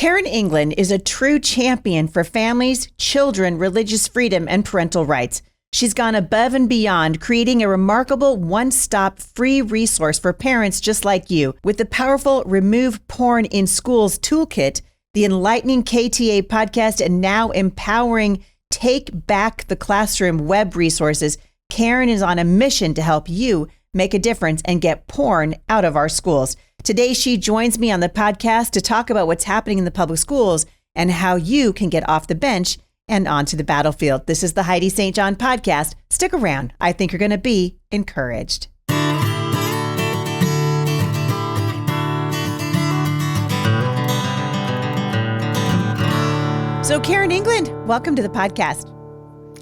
Karen England is a true champion for families, children, religious freedom, and parental rights. She's gone above and beyond, creating a remarkable one-stop free resource for parents just like you. With the powerful Remove Porn in Schools toolkit, the enlightening KTA podcast, and now empowering Take Back the Classroom web resources, Karen is on a mission to help you make a difference and get porn out of our schools. Today, she joins me on the podcast to talk about what's happening in the public schools and how you can get off the bench and onto the battlefield. This is the Heidi St. John podcast. Stick around. I think you're going to be encouraged. So Karen England, welcome to the podcast.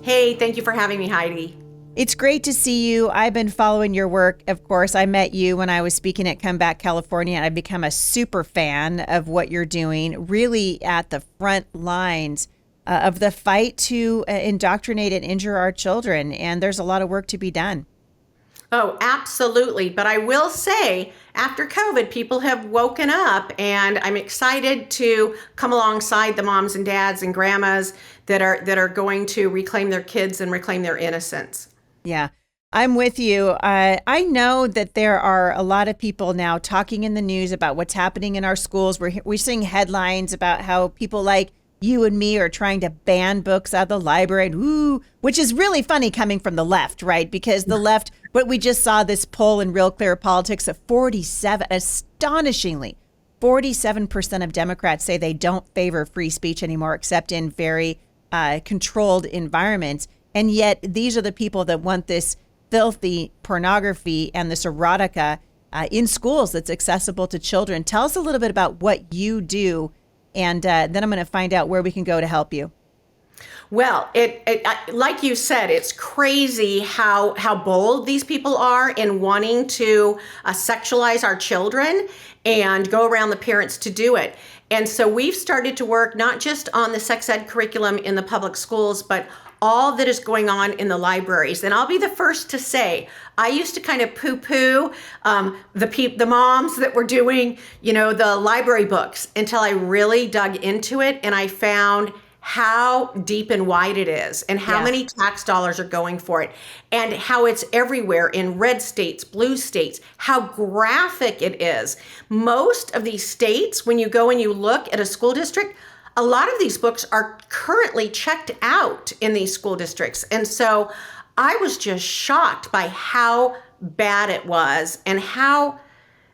Hey, thank you for having me, Heidi. It's great to see you. I've been following your work. Of course, I met you when I was speaking at Come Back California, and I've become a super fan of what you're doing, really at the front lines of the fight to indoctrinate and injure our children. And there's a lot of work to be done. Oh, absolutely. But I will say, after COVID, people have woken up, and I'm excited to come alongside the moms and dads and grandmas that are going to reclaim their kids and reclaim their innocence. Yeah, I'm with you. I know that there are a lot of people now talking in the news about what's happening in our schools. We're seeing headlines about how people like you and me are trying to ban books out of the library, which is really funny coming from the left, right? Because the left, but we just saw this poll in Real Clear Politics of 47% of Democrats say they don't favor free speech anymore, except in very controlled environments. And yet these are the people that want this filthy pornography and this erotica in schools that's accessible to children. Tell us a little bit about what you do, and then I'm going to find out where we can go to help you. Well, like you said, it's crazy how bold these people are in wanting to sexualize our children and go around the parents to do it. And so we've started to work not just on the sex ed curriculum in the public schools, but all that is going on in the libraries. And I'll be the first to say, I used to kind of poo-poo the moms that were doing, the library books until I really dug into it, and I found how deep and wide it is and how many tax dollars are going for it and how it's everywhere in red states, blue states, how graphic it is. Most of these states, when you go and you look at a school district, a lot of these books are currently checked out in these school districts. And so I was just shocked by how bad it was and how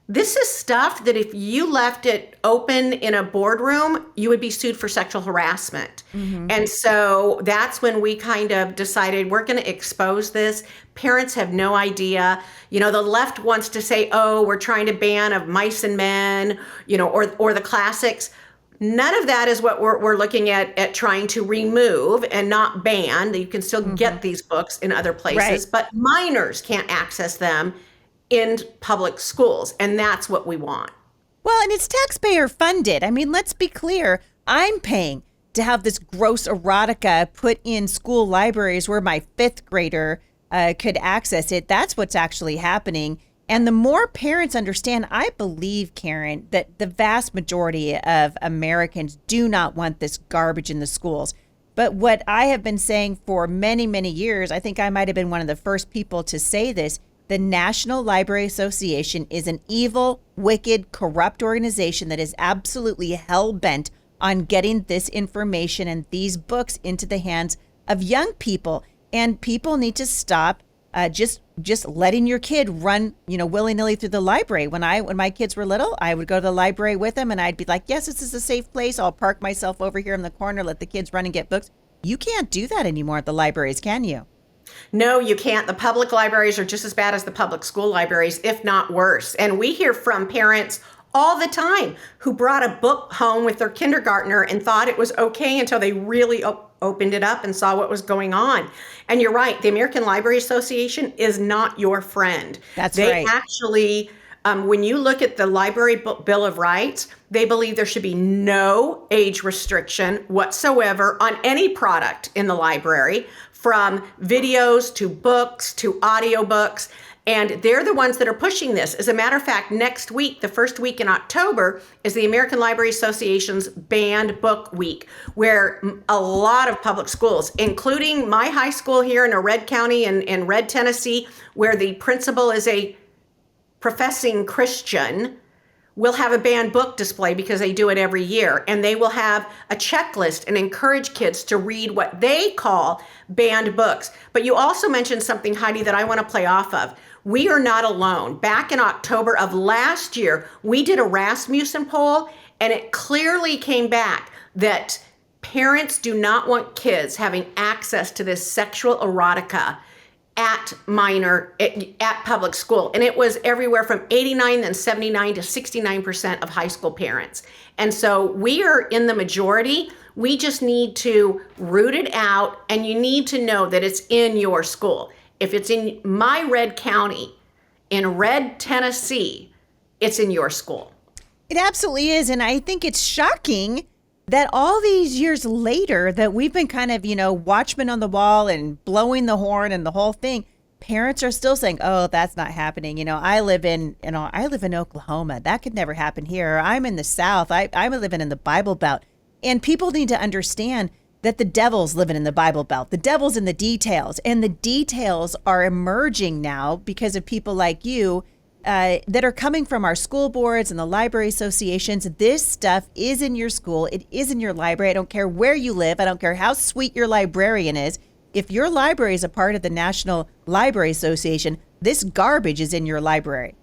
this is stuff that if you left it open in a boardroom, you would be sued for sexual harassment. Mm-hmm. And so that's when we kind of decided we're going to expose this. Parents have no idea. The left wants to say, oh, we're trying to ban of Mice and Men, or the classics. None of that is what we're looking at trying to remove and not ban. You can still get these books in other places, but minors can't access them in public schools. And that's what we want. Well, and it's taxpayer funded. I mean, let's be clear. I'm paying to have this gross erotica put in school libraries where my fifth grader could access it. That's what's actually happening. And the more parents understand, I believe, Karen, that the vast majority of Americans do not want this garbage in the schools. But what I have been saying for many, many years, I think I might have been one of the first people to say this, the National Library Association is an evil, wicked, corrupt organization that is absolutely hell-bent on getting this information and these books into the hands of young people. And people need to stop just letting your kid run, willy-nilly through the library. When my kids were little, I would go to the library with them and I'd be like, yes, this is a safe place. I'll park myself over here in the corner, let the kids run and get books. You can't do that anymore at the libraries, can you? No, you can't. The public libraries are just as bad as the public school libraries, if not worse. And we hear from parents all the time who brought a book home with their kindergartner and thought it was okay until they really opened it up and saw what was going on. And you're right. The American Library Association is not your friend. That's right. They actually, when you look at the Library Bill of Rights, they believe there should be no age restriction whatsoever on any product in the library, from videos to books to audiobooks. And they're the ones that are pushing this. As a matter of fact, next week, the first week in October, is the American Library Association's Banned Book Week, where a lot of public schools, including my high school here in Red County in Red, Tennessee, where the principal is a professing Christian, will have a banned book display because they do it every year. And they will have a checklist and encourage kids to read what they call banned books. But you also mentioned something, Heidi, that I want to play off of. We are not alone. Back in October of last year, we did a Rasmussen poll, and it clearly came back that parents do not want kids having access to this sexual erotica at public school. And it was everywhere from 89 and 79 to 69% of high school parents. And so we are in the majority. We just need to root it out, and you need to know that it's in your school. If it's in my Red County, in Red, Tennessee, it's in your school. It absolutely is. And I think it's shocking that all these years later that we've been kind of, watchmen on the wall and blowing the horn and the whole thing, parents are still saying, oh, that's not happening. I live in Oklahoma. That could never happen here. Or, I'm in the South. I'm living in the Bible Belt. And people need to understand that the devil's living in the Bible Belt. The devil's in the details. And the details are emerging now because of people like you that are coming from our school boards and the library associations. This stuff is in your school. It is in your library. I don't care where you live. I don't care how sweet your librarian is. If your library is a part of the National Library Association, this garbage is in your library.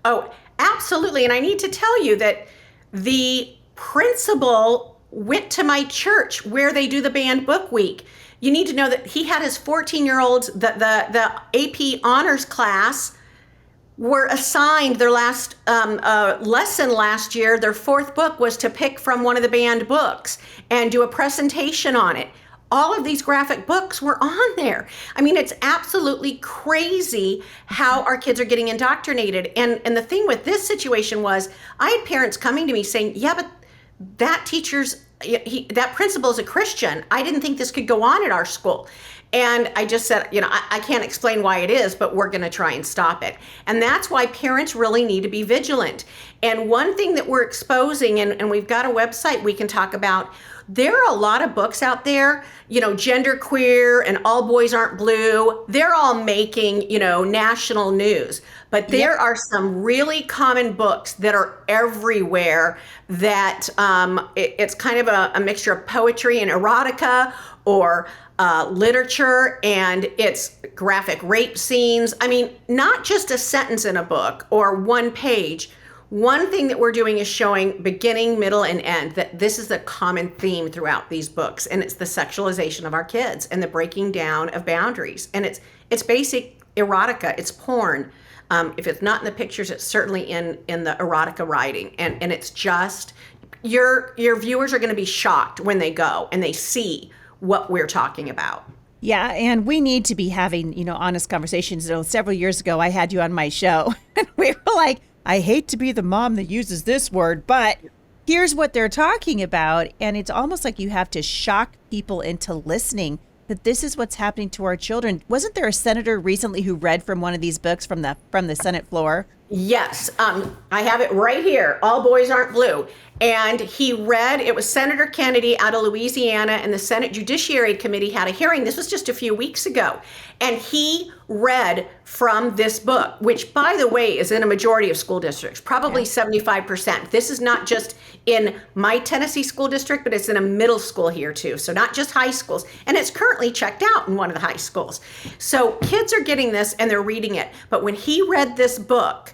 Oh, absolutely. And I need to tell you that the principal went to my church where they do the banned book week. You need to know that he had his 14-year-olds, the AP honors class, were assigned their last lesson last year. Their fourth book was to pick from one of the banned books and do a presentation on it. All of these graphic books were on there. I mean, it's absolutely crazy how our kids are getting indoctrinated. And the thing with this situation was, I had parents coming to me saying, yeah, but that that principal is a Christian. I didn't think this could go on at our school. And I just said, I can't explain why it is, but we're going to try and stop it. And that's why parents really need to be vigilant. And one thing that we're exposing, and we've got a website we can talk about, there are a lot of books out there, genderqueer and All Boys Aren't Blue. They're all making, national news. But there are some really common books that are everywhere that it's kind of a mixture of poetry and erotica or literature, and it's graphic rape scenes. I mean, not just a sentence in a book or one page. One thing that we're doing is showing beginning, middle, and end, that this is a common theme throughout these books, and it's the sexualization of our kids and the breaking down of boundaries. And it's basic erotica, it's porn. If it's not in the pictures, it's certainly in the erotica writing. And it's just, your viewers are going to be shocked when they go and they see what we're talking about. Yeah, and we need to be having, honest conversations. Several years ago, I had you on my show, and we were like, I hate to be the mom that uses this word, but here's what they're talking about. And it's almost like you have to shock people into listening that this is what's happening to our children. Wasn't there a senator recently who read from one of these books from the Senate floor? Yes, I have it right here. All Boys Aren't Blue. And he read, it was Senator Kennedy out of Louisiana, and the Senate Judiciary Committee had a hearing. This was just a few weeks ago. And he read from this book, which, by the way, is in a majority of school districts, probably 75%. This is not just in my Tennessee school district, but it's in a middle school here too. So not just high schools. And it's currently checked out in one of the high schools. So kids are getting this and they're reading it. But when he read this book,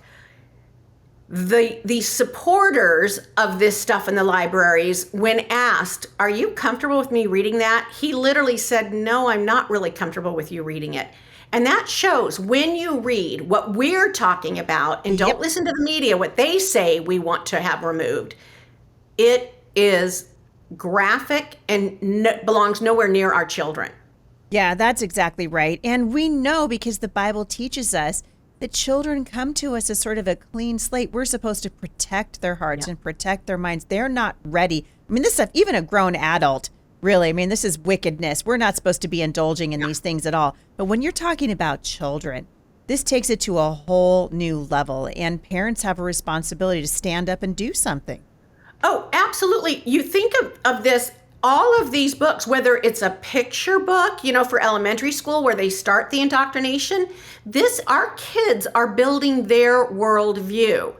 the supporters of this stuff in the libraries, when asked, are you comfortable with me reading that? He literally said, no, I'm not really comfortable with you reading it. And that shows when you read what we're talking about and don't listen to the media, what they say we want to have removed, it is graphic and belongs nowhere near our children. Yeah, that's exactly right. And we know, because the Bible teaches us, that children come to us as sort of a clean slate. We're supposed to protect their hearts and protect their minds. They're not ready. I mean, this stuff, even a grown adult, really, I mean, this is wickedness. We're not supposed to be indulging in these things at all. But when you're talking about children, this takes it to a whole new level, and parents have a responsibility to stand up and do something. Oh, absolutely. You think of this, all of these books, whether it's a picture book, for elementary school where they start the indoctrination, our kids are building their worldview.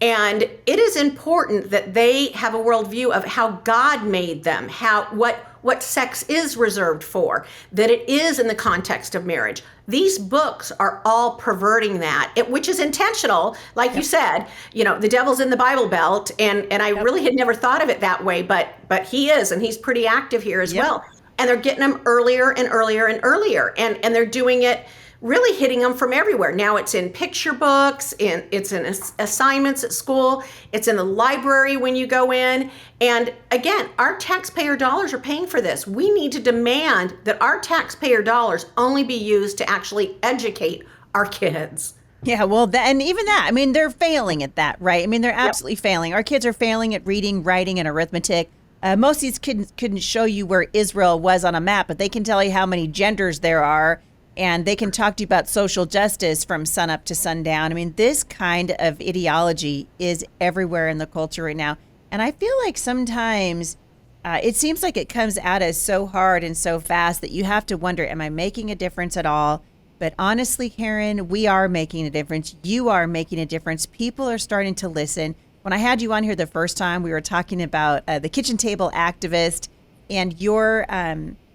And it is important that they have a worldview of how God made them, what sex is reserved for, that it is in the context of marriage. These books are all perverting that, which is intentional. Like you said, the devil's in the Bible Belt, and I really had never thought of it that way, but he is, and he's pretty active here as well. And they're getting them earlier and earlier and earlier, and they're doing it, really hitting them from everywhere. Now it's in picture books, and it's in assignments at school, it's in the library when you go in. And again, our taxpayer dollars are paying for this. We need to demand that our taxpayer dollars only be used to actually educate our kids. Yeah, well, and even that, I mean, they're failing at that, right? I mean, they're absolutely failing. Our kids are failing at reading, writing, and arithmetic. Most of these kids couldn't show you where Israel was on a map, but they can tell you how many genders there are. And they can talk to you about social justice from sunup to sundown. I mean, this kind of ideology is everywhere in the culture right now. And I feel like sometimes it seems like it comes at us so hard and so fast that you have to wonder, am I making a difference at all? But honestly, Karen, we are making a difference. You are making a difference. People are starting to listen. When I had you on here the first time, we were talking about the kitchen table activist and your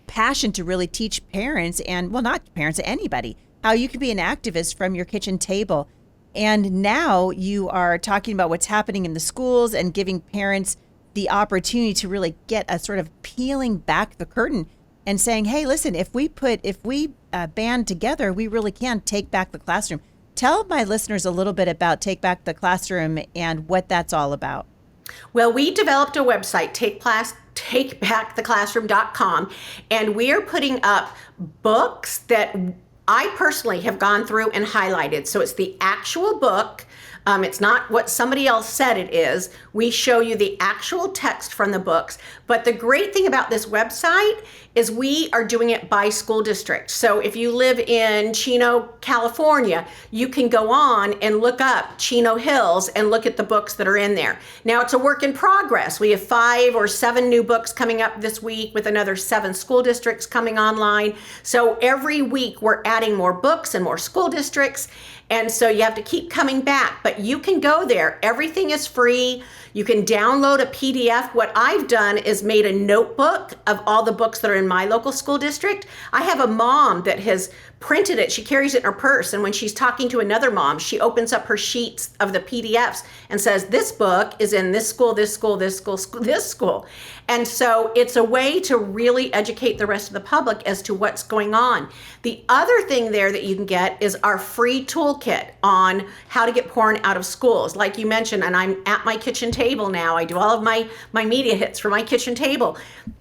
passion to really teach parents, and well, not parents, anybody, how you can be an activist from your kitchen table. And now you are talking about what's happening in the schools and giving parents the opportunity to really get a sort of peeling back the curtain and saying, hey, listen, if we band together, we really can take back the classroom. Tell my listeners a little bit about Take Back the Classroom and what that's all about. Well, we developed a website, takebacktheclassroom.com, and we are putting up books that I personally have gone through and highlighted. So it's the actual book. It's not what somebody else said it is. We show you the actual text from the books. But the great thing about this website is we are doing it by school district. So if you live in Chino, California, you can go on and look up Chino Hills and look at the books that are in there. Now it's a work in progress. We have 5 or 7 new books coming up this week with another 7 school districts coming online. So every week we're adding more books and more school districts. And so you have to keep coming back, but you can go there. Everything is free. You can download a PDF. What I've done is made a notebook of all the books that are in my local school district. I have a mom that has printed it. She carries it in her purse. And when she's talking to another mom, she opens up her sheets of the PDFs and says, this book is in this school, this school, this school, this school. And so it's a way to really educate the rest of the public as to what's going on. The other thing there that you can get is our free toolkit on how to get porn out of schools. Like you mentioned, and I'm at my kitchen table now. I do all of my media hits for my kitchen table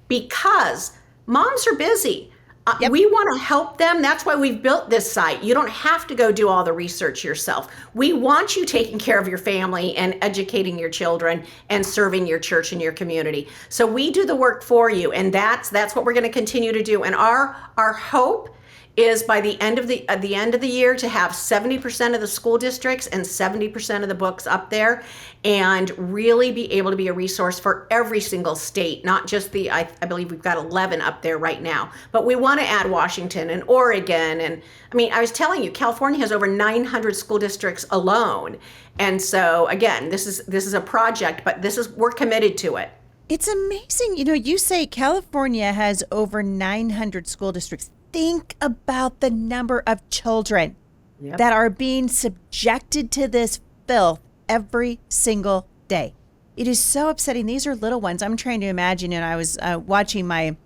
because moms are busy. Yep. We want to help them. That's why we've built this site. You don't have to go do all the research yourself. We want you taking care of your family and educating your children and serving your church and your community. So we do the work for you, and that's what we're going to continue to do. And our hope is by the end of the year to have 70% of the school districts and 70% of the books up there, and really be able to be a resource for every single state, not just I believe we've got 11 up there right now, but we want to add Washington and Oregon. And I mean, I was telling you, California has over 900 school districts alone. And so again, this is a project, but we're committed to it. It's amazing. You say California has over 900 school districts. Think about the number of children that are being subjected to this filth every single day. It is so upsetting. These are little ones. I'm trying to imagine, and I was watching my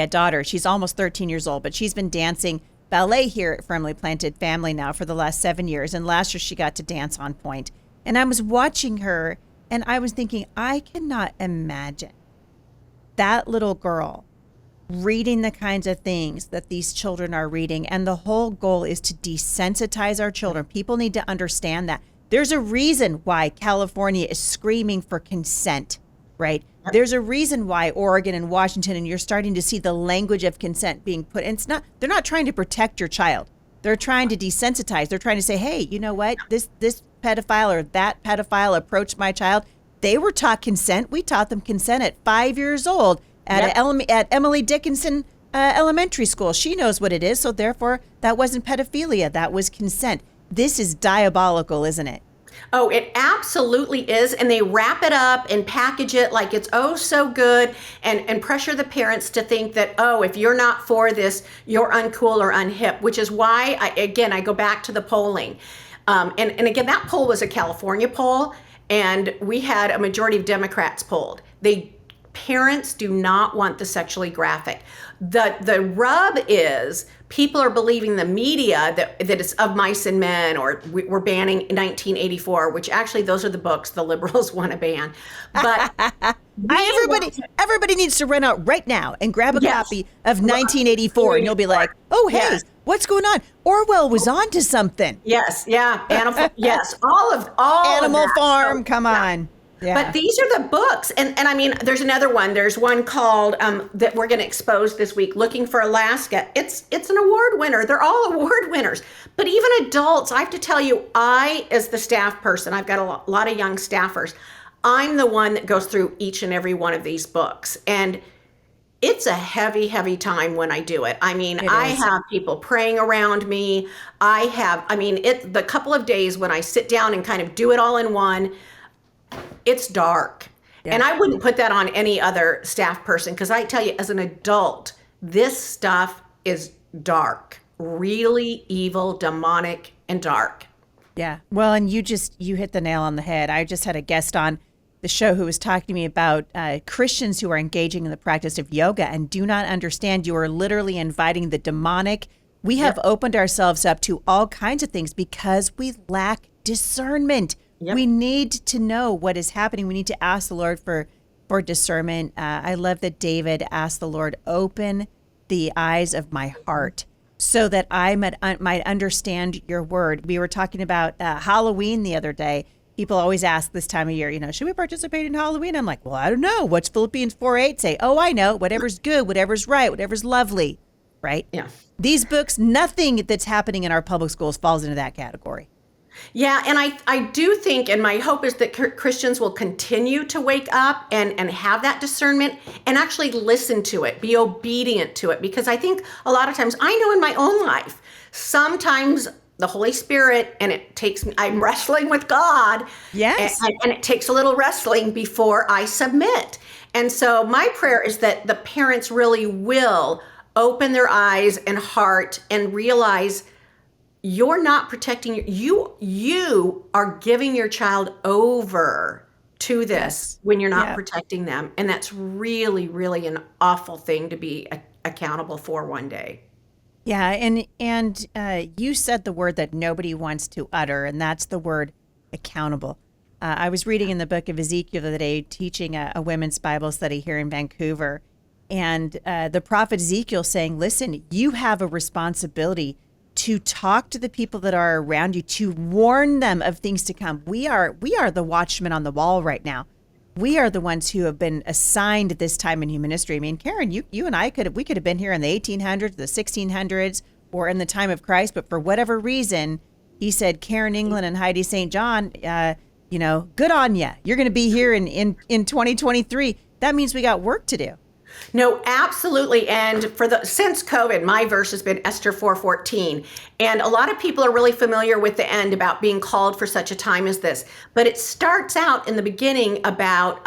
daughter. She's almost 13 years old, but she's been dancing ballet here at Firmly Planted Family now for the last 7 years. And last year she got to dance on point. And I was watching her, and I was thinking, I cannot imagine that little girl reading the kinds of things that these children are reading. And the whole goal is to desensitize our children. People need to understand that. There's a reason why California is screaming for consent, right? Yep. There's a reason why Oregon and Washington, and you're starting to see the language of consent being put. And they're not trying to protect your child. They're trying to desensitize. They're trying to say, hey, you know what? This pedophile or that pedophile approached my child. They were taught consent. We taught them consent at 5 years old at Emily Dickinson Elementary School. She knows what it is. So therefore, that wasn't pedophilia. That was consent. This is diabolical, isn't it? Oh, it absolutely is. And they wrap it up and package it like it's oh so good and pressure the parents to think that, oh, if you're not for this, you're uncool or unhip, which is why, I go back to the polling. And again, that poll was a California poll, and we had a majority of Democrats polled. Parents do not want the sexually graphic. The rub is people are believing the media that it's Of Mice and Men, or we're banning 1984, which actually those are the books the liberals want to ban. But everybody needs to run out right now and grab a copy of 1984, and you'll be like, oh, hey, what's going on? Orwell was on to something. Yes, yeah, yes, all Animal of that. Farm, So, come on. Yeah. But these are the books. And I mean, there's another one. There's one called that we're going to expose this week, Looking for Alaska. It's an award winner. They're all award winners. But even adults, I have to tell you, as the staff person, I've got a lot of young staffers. I'm the one that goes through each and every one of these books. And it's a heavy, heavy time when I do it. I mean, I have people praying around me. The couple of days when I sit down and kind of do it all in one, it's dark. Yeah. And I wouldn't put that on any other staff person, because I tell you, as an adult, this stuff is dark, really evil, demonic, and dark. Yeah. Well, and you hit the nail on the head. I just had a guest on the show who was talking to me about Christians who are engaging in the practice of yoga and do not understand you are literally inviting the demonic. We have opened ourselves up to all kinds of things because we lack discernment. Yep. We need to know what is happening. We need to ask the Lord for discernment. I love that David asked the Lord, open the eyes of my heart so that I might understand your word. We were talking about Halloween the other day. People always ask this time of year, should we participate in Halloween? I'm like, well, I don't know. What's Philippians 4:8 say? Oh, I know. Whatever's good, whatever's right, whatever's lovely, right? Yeah. These books, nothing that's happening in our public schools falls into that category. Yeah, and I do think, and my hope is that Christians will continue to wake up and have that discernment and actually listen to it, be obedient to it. Because I think a lot of times, I know in my own life, sometimes the Holy Spirit, and I'm wrestling with God. Yes. And it takes a little wrestling before I submit. And so my prayer is that the parents really will open their eyes and heart and realize you're not protecting you are giving your child over to this when you're not protecting them. And that's really, really an awful thing to be accountable for one day. Yeah. And you said the word that nobody wants to utter, and that's the word accountable. I was reading in the book of Ezekiel the other day, teaching a women's Bible study here in Vancouver. And the prophet Ezekiel saying, listen, you have a responsibility to talk to the people that are around you, to warn them of things to come. We are the watchmen on the wall right now. We are the ones who have been assigned this time in human history. I mean, Karen, you and I could have been here in the 1800s, the 1600s, or in the time of Christ. But for whatever reason, he said, Karen England and Heidi St. John, good on you. You're going to be here in 2023. That means we got work to do. No, absolutely. And since COVID, my verse has been Esther 4:14. And a lot of people are really familiar with the end about being called for such a time as this. But it starts out in the beginning about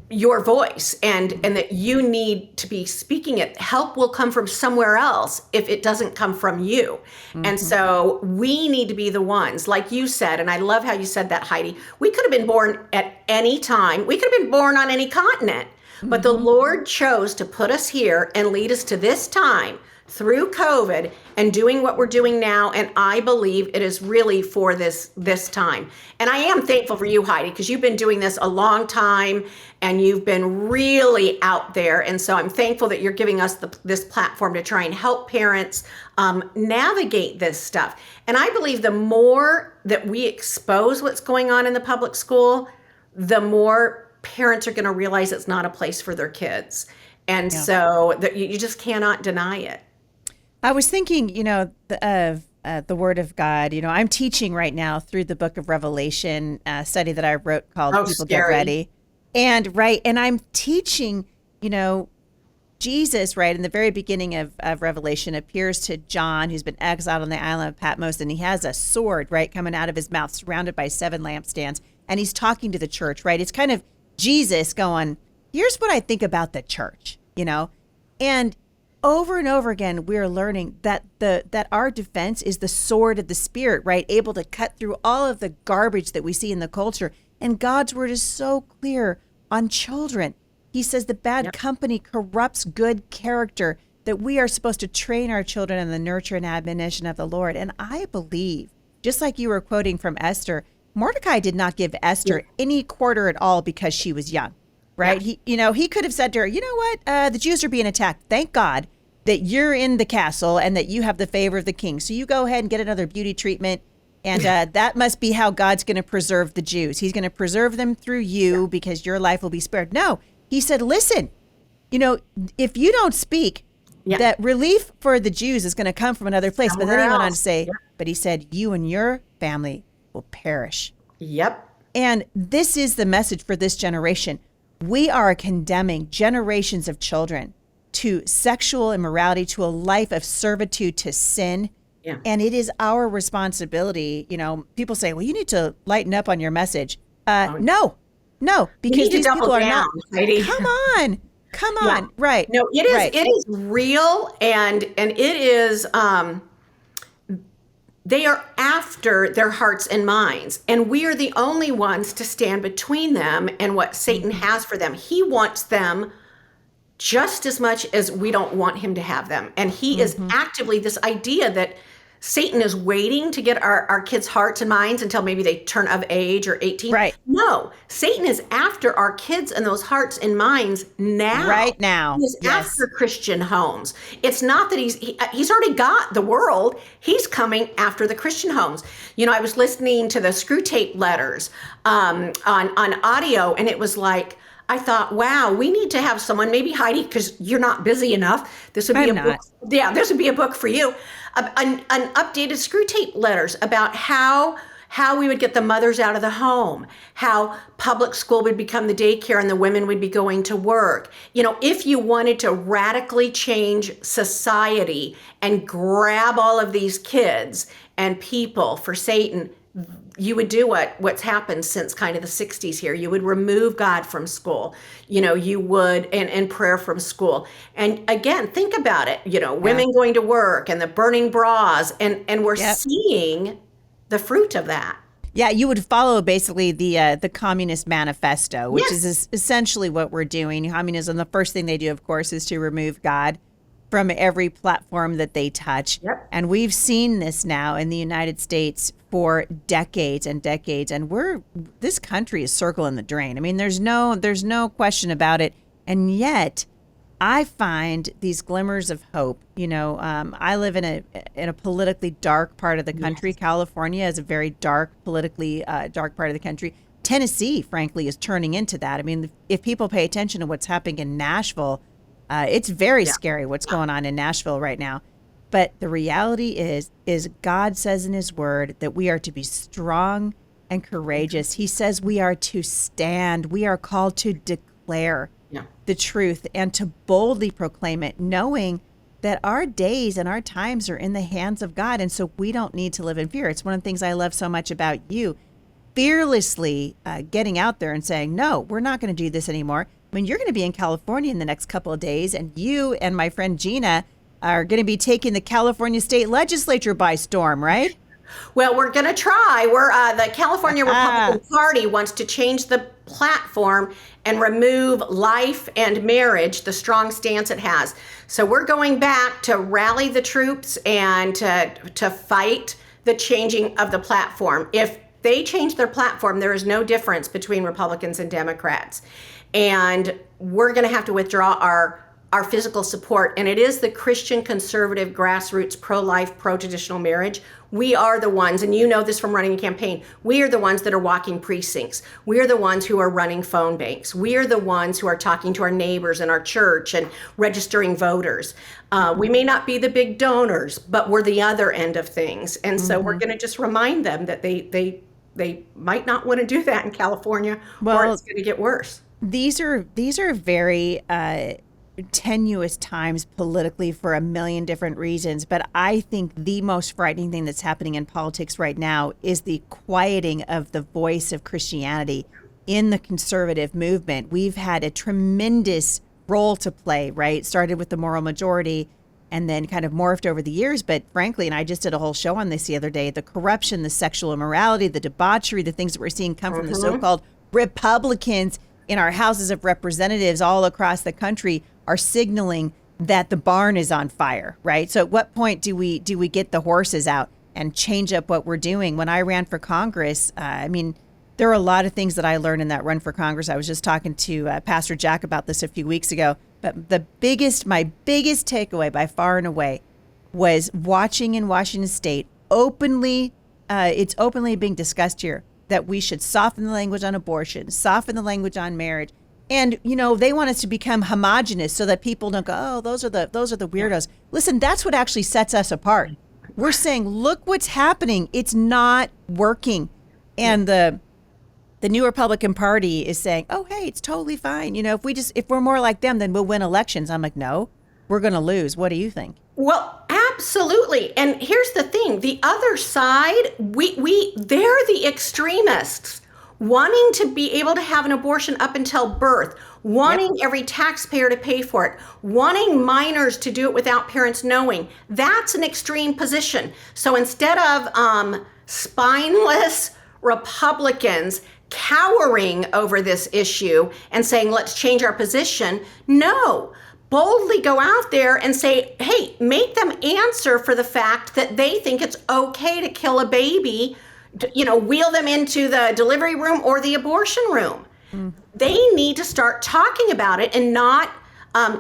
your voice and that you need to be speaking it. Help will come from somewhere else if it doesn't come from you. Mm-hmm. And so we need to be the ones, like you said, and I love how you said that, Heidi. We could have been born at any time. We could have been born on any continent. But the Lord chose to put us here and lead us to this time through COVID and doing what we're doing now. And I believe it is really for this time. And I am thankful for you, Heidi, because you've been doing this a long time and you've been really out there. And so I'm thankful that you're giving us this platform to try and help parents navigate this stuff. And I believe the more that we expose what's going on in the public school, the more parents are going to realize it's not a place for their kids. And so you just cannot deny it. I was thinking, of the Word of God. I'm teaching right now through the book of Revelation, a study that I wrote called Oh, People Get scary. Ready. And I'm teaching, Jesus, right, in the very beginning of Revelation, appears to John, who's been exiled on the island of Patmos, and he has a sword, right, coming out of his mouth, surrounded by 7 lampstands. And he's talking to the church, right? It's kind of Jesus going, here's what I think about the church. And over and over again, we're learning that that our defense is the sword of the Spirit, right? Able to cut through all of the garbage that we see in the culture. And God's word is so clear on children. He says the bad company corrupts good character, that we are supposed to train our children in the nurture and admonition of the Lord. And I believe, just like you were quoting from Esther, Mordecai did not give Esther any quarter at all because she was young, right? He could have said to her, you know what? The Jews are being attacked. Thank God that you're in the castle and that you have the favor of the king. So you go ahead and get another beauty treatment. And that must be how God's going to preserve the Jews. He's going to preserve them through you because your life will be spared. No, he said, listen, if you don't speak, that relief for the Jews is going to come from another place. Somewhere But then he went on to else. say, but he said, you and your family will perish. Yep. And this is the message for this generation. We are condemning generations of children to sexual immorality, to a life of servitude to sin. Yeah. And it is our responsibility. People say, well, you need to lighten up on your message. No, because need to these double people are down, not. Heidi. Come on. Right. No, it is. Right. It is real, and it is. They are after their hearts and minds, and we are the only ones to stand between them and what Satan has for them. He wants them just as much as we don't want him to have them, and he is actively, this idea that Satan is waiting to get our kids' hearts and minds until maybe they turn of age or 18. Right. No, Satan is after our kids and those hearts and minds now. Right now. He is Yes. after Christian homes. It's not that he's already got the world. He's coming after the Christian homes. I was listening to the Screw Tape Letters on audio, and it was like, I thought, wow, we need to have someone, maybe Heidi, because you're not busy enough. This would be I'm a not. book. Yeah, this would be a book for you. An updated Screw Tape Letters about how we would get the mothers out of the home, how public school would become the daycare and the women would be going to work. If you wanted to radically change society and grab all of these kids and people for Satan, you would do what's happened since kind of the 60s here. You would remove God from school. You would, and prayer from school. And again, think about it, women going to work and the burning bras, and we're seeing the fruit of that. Yeah, you would follow basically the Communist Manifesto, which is essentially what we're doing. Communism, the first thing they do, of course, is to remove God from every platform that they touch. Yep. And we've seen this now in the United States for decades and decades. And this country is circling the drain. I mean, there's no question about it. And yet I find these glimmers of hope. I live in a politically dark part of the country. California is a very politically dark part of the country. Tennessee, frankly, is turning into that. I mean, if people pay attention to what's happening in Nashville, it's very scary what's going on in Nashville right now. But the reality is God says in his word that we are to be strong and courageous. He says we are to stand. We are called to declare the truth and to boldly proclaim it, knowing that our days and our times are in the hands of God. And so we don't need to live in fear. It's one of the things I love so much about you, fearlessly getting out there and saying, no, we're not going to do this anymore. I mean, you're going to be in California in the next couple of days, and you and my friend Gina are going to be taking the California State Legislature by storm, right? Well, we're going to try. The California Republican Party wants to change the platform and remove life and marriage, the strong stance it has. So we're going back to rally the troops and to fight the changing of the platform. If they change their platform, there is no difference between Republicans and Democrats. And we're going to have to withdraw our physical support. And it is the Christian conservative grassroots pro-life, pro-traditional marriage. We are the ones, and you know this from running a campaign, we are the ones that are walking precincts. We are the ones who are running phone banks. We are the ones who are talking to our neighbors in our church and registering voters. We may not be the big donors, but we're the other end of things. And so we're going to just remind them that they might not want to do that in California, or it's going to get worse. These are very tenuous times politically for a million different reasons, but I think the most frightening thing that's happening in politics right now is the quieting of the voice of Christianity in the conservative movement. We've had a tremendous role to play, right? Started with the moral majority and then kind of morphed over the years. But frankly, and I just did a whole show on this the other day, the corruption, the sexual immorality, the debauchery, the things that we're seeing come from the so-called Republicans in our houses of representatives all across the country are signaling that the barn is on fire, right? So at what point do we get the horses out and change up what we're doing? When I ran for Congress, there are a lot of things that I learned in that run for Congress. I was just talking to Pastor Jack about this a few weeks ago. But my biggest takeaway by far and away was watching in Washington State it's openly being discussed here that we should soften the language on abortion, soften the language on marriage. And, they want us to become homogenous so that people don't go, oh, those are the weirdos. Listen, that's what actually sets us apart. We're saying, look what's happening. It's not working. And the new Republican Party is saying, oh, hey, it's totally fine. If we're more like them, then we'll win elections. I'm like, no, we're going to lose. What do you think? Well, absolutely. And here's the thing. The other side, they're the extremists, wanting to be able to have an abortion up until birth, wanting every taxpayer to pay for it, wanting minors to do it without parents knowing. That's an extreme position. So instead of spineless Republicans cowering over this issue and saying, let's change our position, no. Boldly go out there and say, hey, make them answer for the fact that they think it's okay to kill a baby, wheel them into the delivery room or the abortion room. They need to start talking about it and not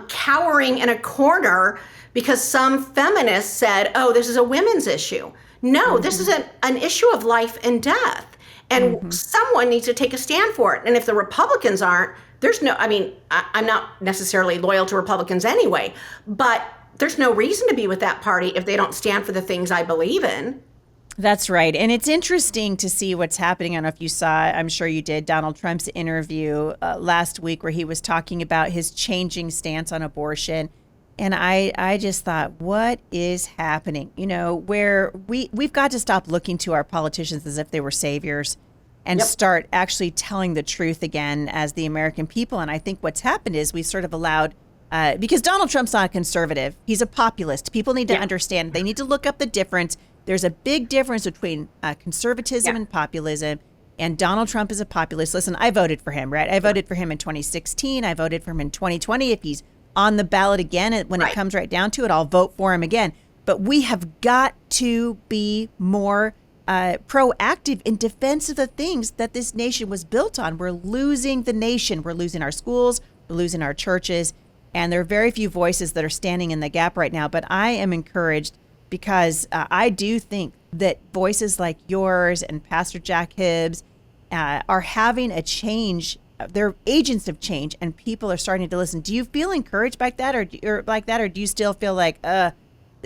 cowering in a corner because some feminist said, oh, this is a women's issue. No, this is an issue of life and death. And someone needs to take a stand for it. And if the Republicans aren't, I'm not necessarily loyal to Republicans anyway, but there's no reason to be with that party if they don't stand for the things I believe in. That's right. And it's interesting to see what's happening. I don't know if you saw, I'm sure you did, Donald Trump's interview last week where he was talking about his changing stance on abortion. And I just thought, what is happening? Where we've got to stop looking to our politicians as if they were saviors and start actually telling the truth again as the American people. And I think what's happened is we've sort of allowed, because Donald Trump's not a conservative, he's a populist. People need to understand, they need to look up the difference. There's a big difference between conservatism and populism. And Donald Trump is a populist. Listen, I voted for him, right? I voted for him in 2016. I voted for him in 2020. If he's on the ballot again, when it comes right down to it, I'll vote for him again. But we have got to be more proactive in defense of the things that this nation was built on. We're losing the nation. We're losing our schools. We're losing our churches. And there are very few voices that are standing in the gap right now. But I am encouraged because I do think that voices like yours and Pastor Jack Hibbs are having a change. They're agents of change, and people are starting to listen. Do you feel encouraged by that, or do you still feel like,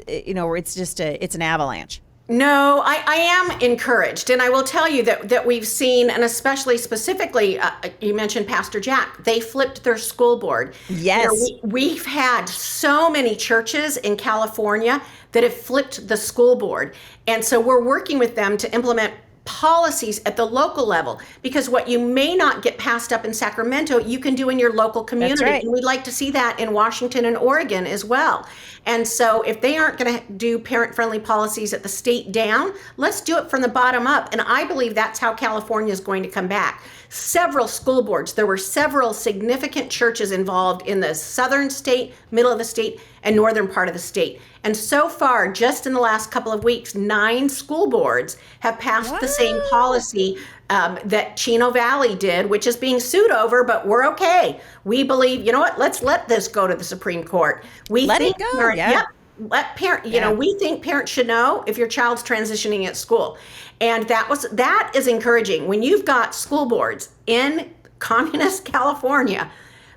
it's just it's an avalanche? No, I am encouraged. And I will tell you that we've seen, and especially specifically, you mentioned Pastor Jack, they flipped their school board. Yes. We've had so many churches in California that have flipped the school board. And so we're working with them to implement policies at the local level, because what you may not get passed up in Sacramento, you can do in your local community. That's right. And we'd like to see that in Washington and Oregon as well. And so if they aren't going to do parent-friendly policies at the state down, let's do it from the bottom up. And I believe that's how California is going to come back. Several school boards, there were several significant churches involved in the southern state, middle of the state, and northern part of the state. And so far, just in the last couple of weeks, 9 school boards have passed the same policy that Chino Valley did, which is being sued over, but we're okay. We believe, let's let this go to the Supreme Court. Let it go, yeah. let parent, Yeah. we think parents should know if your child's transitioning at school. And that is encouraging. When you've got school boards in communist California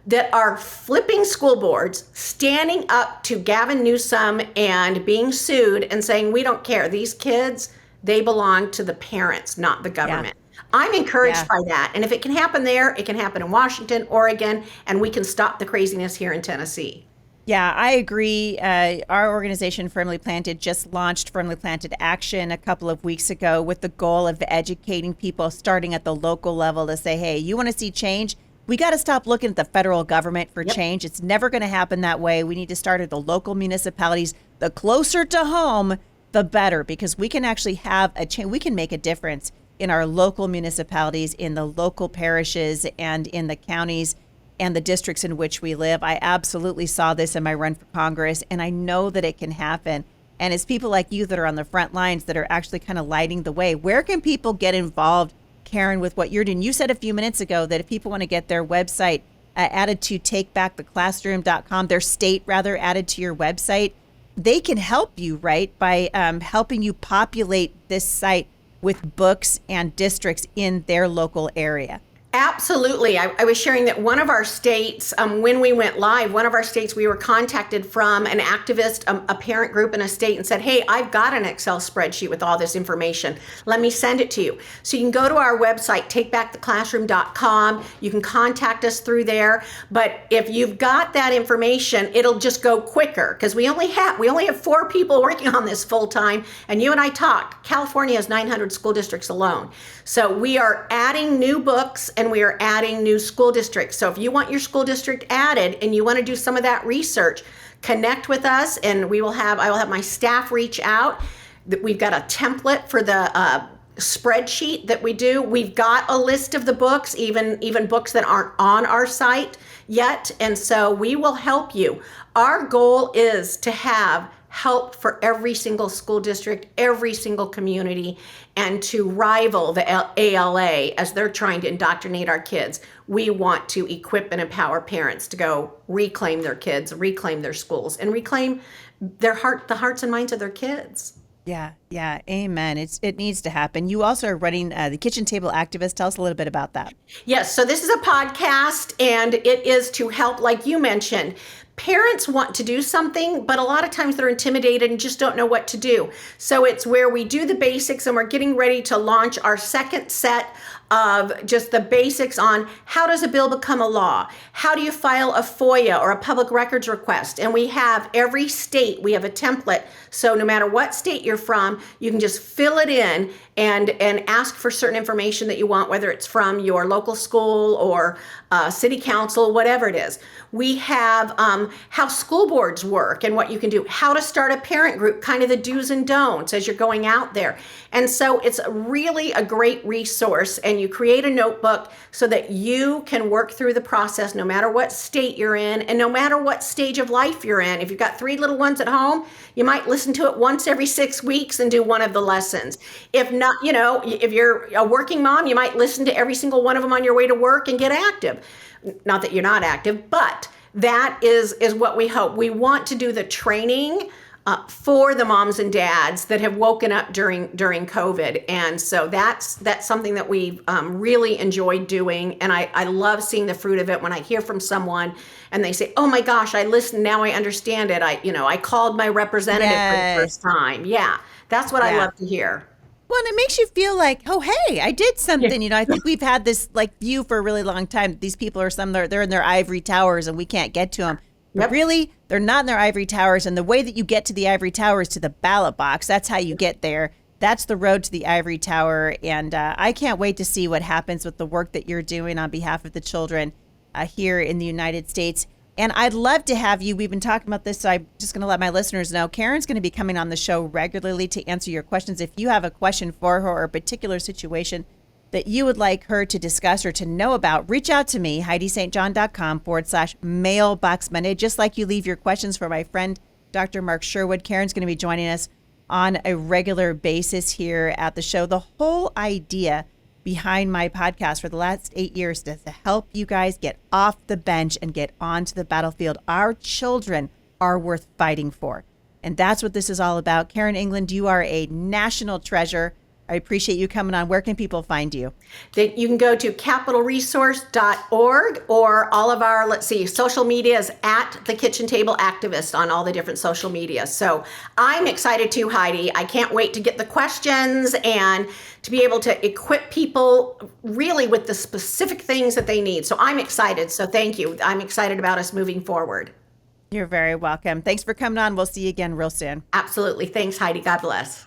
that are flipping school boards, standing up to Gavin Newsom and being sued and saying, we don't care. These kids, they belong to the parents, not the government. I'm encouraged by that. And if it can happen there, it can happen in Washington, Oregon, and we can stop the craziness here in Tennessee. Yeah, I agree. Our organization, Firmly Planted, just launched Firmly Planted Action a couple of weeks ago with the goal of educating people starting at the local level to say, hey, you want to see change? We got to stop looking at the federal government for change. It's never going to happen that way. We need to start at the local municipalities. The closer to home, the better, because we can actually have a change. We can make a difference in our local municipalities, in the local parishes, and in the counties and the districts in which we live. I absolutely saw this in my run for Congress, and I know that it can happen. And it's people like you that are on the front lines that are actually kind of lighting the way. Where can people get involved, Karen, with what you're doing? You said a few minutes ago that if people want to get their website added to takebacktheclassroom.com, their state rather added to your website, they can help you, right, by helping you populate this site with books and districts in their local area. Absolutely. I was sharing that one of our states, when we went live, one of our states, we were contacted from an activist, a parent group in a state, and said, hey, I've got an Excel spreadsheet with all this information. Let me send it to you. So you can go to our website, takebacktheclassroom.com. You can contact us through there. But if you've got that information, it'll just go quicker, because we only have 4 people working on this full time. And you and I talked, California has 900 school districts alone. So we are adding new books and we are adding new school districts. So if you want your school district added and you want to do some of that research, connect with us, and I will have my staff reach out. We've got a template for the spreadsheet that we do. We've got a list of the books, even books that aren't on our site yet. And so we will help you. Our goal is to have help for every single school district, every single community, and to rival the ALA as they're trying to indoctrinate our kids. We want to equip and empower parents to go reclaim their kids, reclaim their schools, and reclaim the hearts and minds of their kids. Yeah, amen. It needs to happen. You also are running the Kitchen Table Activist. Tell us a little bit about that. Yes, so this is a podcast, and it is to help, like you mentioned, parents want to do something, but a lot of times they're intimidated and just don't know what to do. So it's where we do the basics, and we're getting ready to launch our second set of just the basics on how does a bill become a law? How do you file a FOIA or a public records request? And we have every state, we have a template. So no matter what state you're from, you can just fill it in and ask for certain information that you want, whether it's from your local school or city council, whatever it is. We have how school boards work and what you can do, how to start a parent group, kind of the do's and don'ts as you're going out there. And so it's really a great resource, and you create a notebook so that you can work through the process no matter what state you're in and no matter what stage of life you're in. If you've got 3 little ones at home, you might listen to it once every 6 weeks and do one of the lessons. If not, if you're a working mom, you might listen to every single one of them on your way to work and get active. Not that you're not active, but that is what we hope. We want to do the training for the moms and dads that have woken up during COVID. And so that's something that we've really enjoyed doing. And I love seeing the fruit of it when I hear from someone and they say, oh my gosh, I listened, now I understand it. I called my representative for the first time. Yeah, that's what I love to hear. Well, and it makes you feel like, oh, hey, I did something. I think we've had this view for a really long time. These people are they're in their ivory towers and we can't get to them. But really, they're not in their ivory towers. And the way that you get to the ivory tower is to the ballot box. That's how you get there. That's the road to the ivory tower. And I can't wait to see what happens with the work that you're doing on behalf of the children here in the United States. And I'd love to have you. We've been talking about this, so I'm just going to let my listeners know. Karen's going to be coming on the show regularly to answer your questions. If you have a question for her or a particular situation that you would like her to discuss or to know about, reach out to me, HeidiSt.John.com/mailbox Monday. Just like you leave your questions for my friend, Dr. Mark Sherwood. Karen's going to be joining us on a regular basis here at the show. The whole idea behind my podcast for the last 8 years is to help you guys get off the bench and get onto the battlefield. Our children are worth fighting for. And that's what this is all about. Karen England, you are a national treasure. I appreciate you coming on. Where can people find you? You can go to capitalresource.org, or all of our, social media is at the Kitchen Table Activist on all the different social media. So I'm excited too, Heidi. I can't wait to get the questions and to be able to equip people really with the specific things that they need. So I'm excited. So thank you. I'm excited about us moving forward. You're very welcome. Thanks for coming on. We'll see you again real soon. Absolutely. Thanks, Heidi. God bless.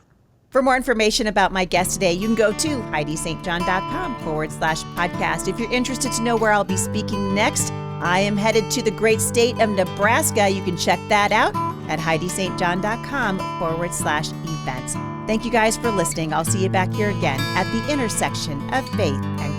For more information about my guest today, you can go to HeidiSt.John.com/podcast. If you're interested to know where I'll be speaking next, I am headed to the great state of Nebraska. You can check that out at HeidiSt.John.com/events. Thank you guys for listening. I'll see you back here again at the intersection of faith and